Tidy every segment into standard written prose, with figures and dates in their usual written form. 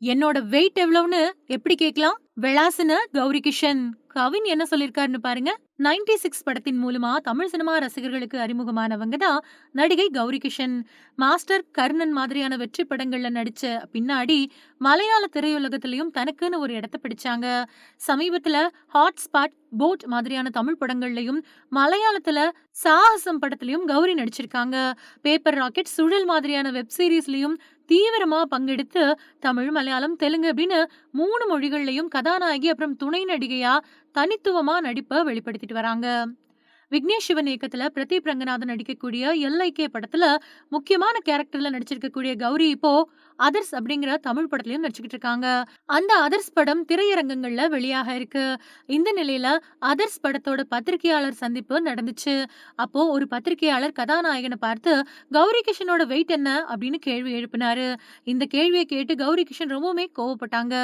என்னோட வெயிட் எவ்வளவுன்னு எப்படி கேட்கலாம்? விளாசுன கௌரி கிஷன். கவின் என்ன சொல்லியிருக்காருன்னு பாருங்க. 96 படத்தின் மூலமா தமிழ் சினிமா ரசிகர்களுக்கு அறிமுகமானவங்க தான் நடிகை கௌரி கிஷன். மாஸ்டர், கர்ணன் மாதிரியான வெற்றி படங்கள்ல நடிச்ச பின்னாடி மலையாள திரையுலகத்திலயும் தனக்குன்னு ஒரு இடத்த பிடிச்சாங்க. சமீபத்துல ஹாட் ஸ்பாட், போட் மாதிரியான தமிழ் படங்கள்லயும், மலையாளத்துல சாகசம் படத்திலயும் கௌரி நடிச்சிருக்காங்க. பேப்பர் ராக்கெட், சுழல் மாதிரியான வெப் சீரிஸ்லயும் தீவிரமா பங்கெடுத்து தமிழ், மலையாளம், தெலுங்கு அப்படின்னு 3 மொழிகள்லயும் கதாநாயகி அப்புறம் துணை நடிகையா தனித்துவமா நடிப்ப வெளிப்படுத்திட்டு வராங்க. விக்னேஷ் சிவன் இயக்கத்துல பிரதீப் ரங்கநாதன் நடிக்கக்கூடிய எல்ஐகே படத்துல முக்கியமான கேரக்டர்ல நடிச்சிருக்கக்கூடிய கௌரி இப்போ அதர்ஸ் அப்படிங்கிற தமிழ் படத்துலயும் நடிச்சுக்கிட்டு இருக்காங்க. அந்த அதர்ஸ் படம் திரையரங்கங்கள்ல வெளியாக இருக்கு. இந்த நிலையில அதர்ஸ் படத்தோட பத்திரிகையாளர் சந்திப்பு நடந்துச்சு. அப்போ ஒரு பத்திரிகையாளர் கதாநாயகனை பார்த்து கௌரி கிஷனோட வெயிட் என்ன அப்படின்னு கேள்வி எழுப்பினாரு. இந்த கேள்வியை கேட்டு கௌரி கிஷன் ரொம்பவுமே கோவப்பட்டாங்க.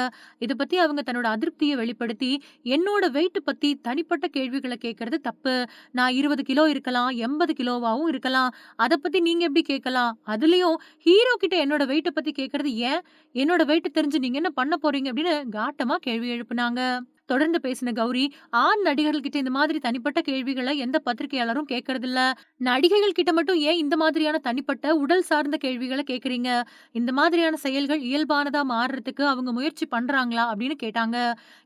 இத பத்தி அவங்க தன்னோட அதிருப்தியை வெளிப்படுத்தி, என்னோட வெயிட் பத்தி தனிப்பட்ட கேள்விகளை கேட்கறது தப்பு. நான் 20 கிலோ இருக்கலாம், 80 கிலோவாவும் இருக்கலாம். அத பத்தி நீங்க எப்படி கேட்கலாம்? அதுலயும் ஹீரோ கிட்ட என்னோட வெயிட்ட பத்தி கேட்கறது ஏன்? என்னோட வெயிட் தெரிஞ்சு நீங்க என்ன பண்ண போறீங்க? அப்படின்னு காட்டமா கேள்வி எழுப்புனாங்க. தொடர்ந்து பேசின கௌரி, ஆண் நடிகர்கள் கிட்ட இந்த மாதிரி தனிப்பட்ட கேள்விகள எந்த பத்திரிகையாளரும் கேட்கறதில்ல. நடிகைகள் கிட்ட மட்டும் ஏன் இந்த மாதிரியான தனிப்பட்ட உடல் சார்ந்த கேள்விகள கேட்கறீங்க? இந்த மாதிரியான செயல்கள் இயல்பானதா மாறுறதுக்கு அவங்க முயற்சி பண்றாங்களா? அப்படின்னு கேட்டாங்க.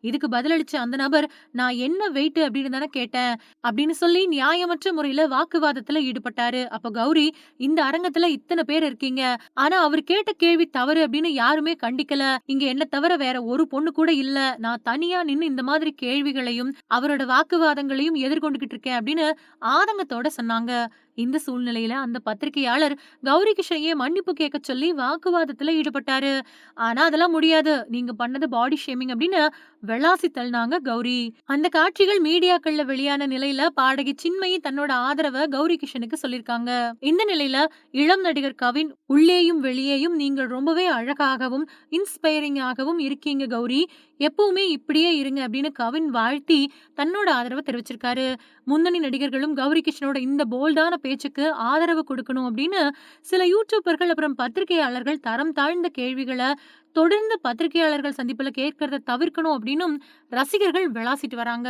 இதுக்கு பதிலளிச்ச அந்த நபர், நான் என்ன வெயிட் அப்படின்னு தானே கேட்டேன். அப்படின்னு சொல்லி நியாயமற்ற முறையில வாக்குவாதத்துல ஈடுபட்டாரு. அப்ப கௌரி, இந்த அரங்கத்துல இத்தன பேர் இருக்கீங்க. ஆனா அவர் கேட்ட கேள்வி தவறு அப்படின்னு யாருமே கண்டிக்கல. இங்க என்ன தவிர வேற ஒரு பொண்ணு கூட இல்ல. நான் தனியா நின்னு இந்த மாதிரி கேள்விகளையும், அவரோட வாக்குவாதங்களையும் எதிர்கொண்டுகிட்டு இருக்கேன் அப்படின்னு ஆதங்கத்தோட சொன்னாங்க. இந்த சூழ்நிலையில அந்த பத்திரிகையாளர் கௌரி கிஷனையே மன்னிப்பு கேட்க சொல்லி வாக்குவாதத்துல ஈடுபட்டாரு. ஆனா அதெல்லாம் முடியாது. நீங்க பண்ணது பாடி ஷேமிங் அப்படின்னு வெளாசி தள்ளினாங்க கௌரி. அந்த காட்சிகள் மீடியாக்கள்ல வெளியான நிலையில பாடகி சின்மயி தன்னோட ஆதரவ கௌரி கிஷனுக்கு சொல்லிருக்காங்க. இந்த நிலையில இளம் நடிகர் கவின், உள்ளேயும் வெளியேயும் நீங்கள் ரொம்பவே அழகாகவும் இன்ஸ்பைரிங்காகவும் இருக்கீங்க கௌரி. எப்பவுமே இப்படியே இருங்க அப்படின்னு கவின் வாழ்த்தி தன்னோட ஆதரவை தெரிவிச்சிருக்காரு. முன்னணி நடிகர்களும் கௌரி கிஷனோட இந்த போல்டான பேச்சுக்கு ஆதரவு கொடுக்கணும் அப்படின்னு சில யூடியூபர்கள் அப்புறம் பத்திரிகையாளர்கள் தரம் தாழ்ந்த கேள்விகளை தொடர்ந்து பத்திரிகையாளர்கள் சந்திப்புல கேட்கறத தவிர்க்கணும் அப்படின்னும் ரசிகர்கள் விளாசிட்டு வராங்க.